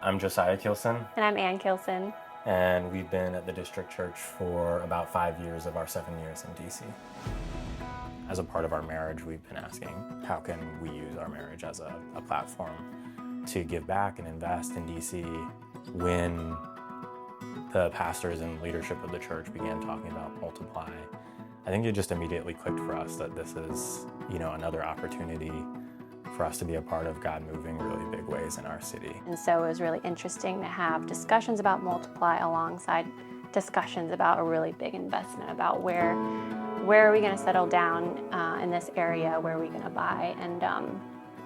I'm Josiah Kilson, And I'm Ann Kilson. and we've been at the District Church for about 5 years of our 7 years in DC. As a part of our marriage, we've been asking, how can we use our marriage as a platform to give back and invest in DC? When the pastors and leadership of the church began talking about Multiply, I think it just immediately clicked for us that this is, another opportunity for us to be a part of God moving really big ways in our city. And so it was really interesting to have discussions about Multiply alongside discussions about a really big investment about where are we going to settle down in this area, where are we going to buy. And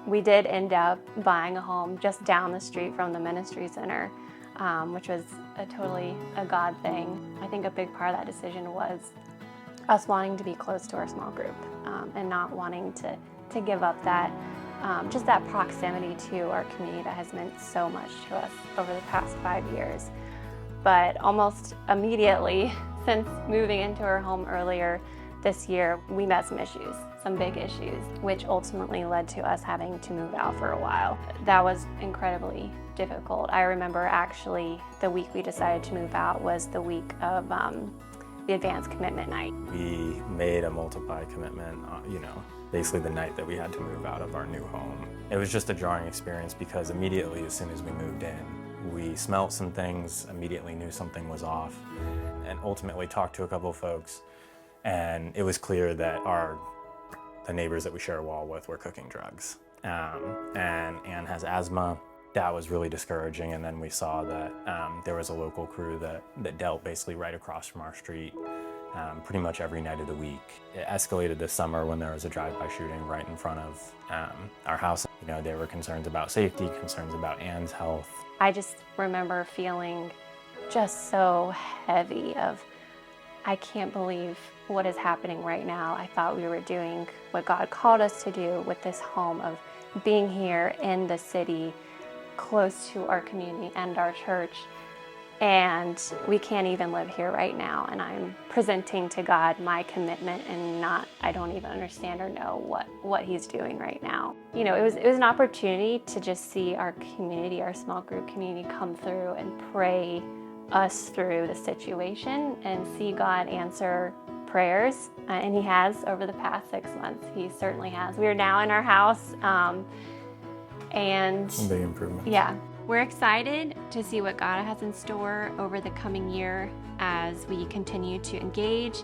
we did end up buying a home just down the street from the ministry center, which was totally a God thing. I think a big part of that decision was us wanting to be close to our small group and not wanting to give up that just that proximity to our community that has meant so much to us over the past 5 years. But almost immediately, since moving into our home earlier this year, we met some big issues, which ultimately led to us having to move out for a while. That was incredibly difficult. I remember actually the week we decided to move out was the week of the advanced commitment night. We made a Multiply commitment, basically the night that we had to move out of our new home. It was just a jarring experience because immediately, as soon as we moved in, we smelt some things, immediately knew something was off, and ultimately talked to a couple of folks, and it was clear that the neighbors that we share a wall with were cooking drugs. And Anne has asthma. That was really discouraging, and then we saw that there was a local crew that dealt basically right across from our street pretty much every night of the week. It escalated this summer when there was a drive-by shooting right in front of our house. There were concerns about safety, concerns about Anne's health. I just remember feeling just so heavy of, I can't believe what is happening right now. I thought we were doing what God called us to do with this home, of being here in the city, close to our community and our church, and we can't even live here right now. And I'm presenting to God my commitment, and I don't even understand or know what He's doing right now. It was an opportunity to just see our community, our small group community, come through and pray us through the situation and see God answer prayers, and He has over the past 6 months. He certainly has. We are now in our house. And Some big improvements. Yeah, we're excited to see what God has in store over the coming year as we continue to engage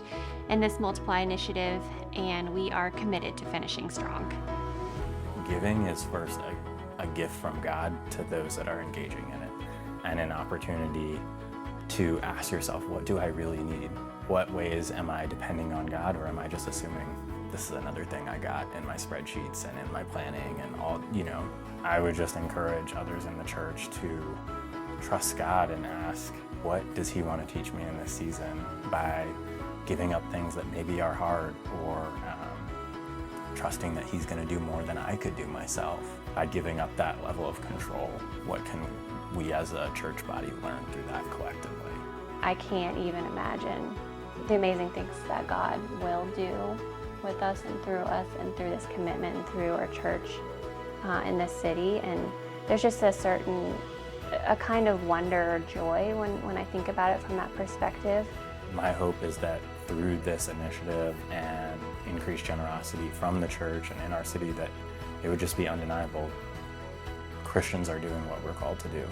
in this Multiply initiative, and we are committed to finishing strong. Giving is first a gift from God to those that are engaging in it, and an opportunity to ask yourself, what do I really need? What ways am I depending on God, or am I just assuming this is another thing I got in my spreadsheets and in my planning and all, I would just encourage others in the church to trust God and ask, what does He want to teach me in this season, by giving up things that maybe are hard, or trusting that He's going to do more than I could do myself. By giving up that level of control, what can we as a church body learn through that collectively? I can't even imagine the amazing things that God will do with us and through this commitment and through our church in this city. And there's just a kind of wonder or joy when I think about it from that perspective. My hope is that through this initiative and increased generosity from the church and in our city, that it would just be undeniable. Christians are doing what we're called to do.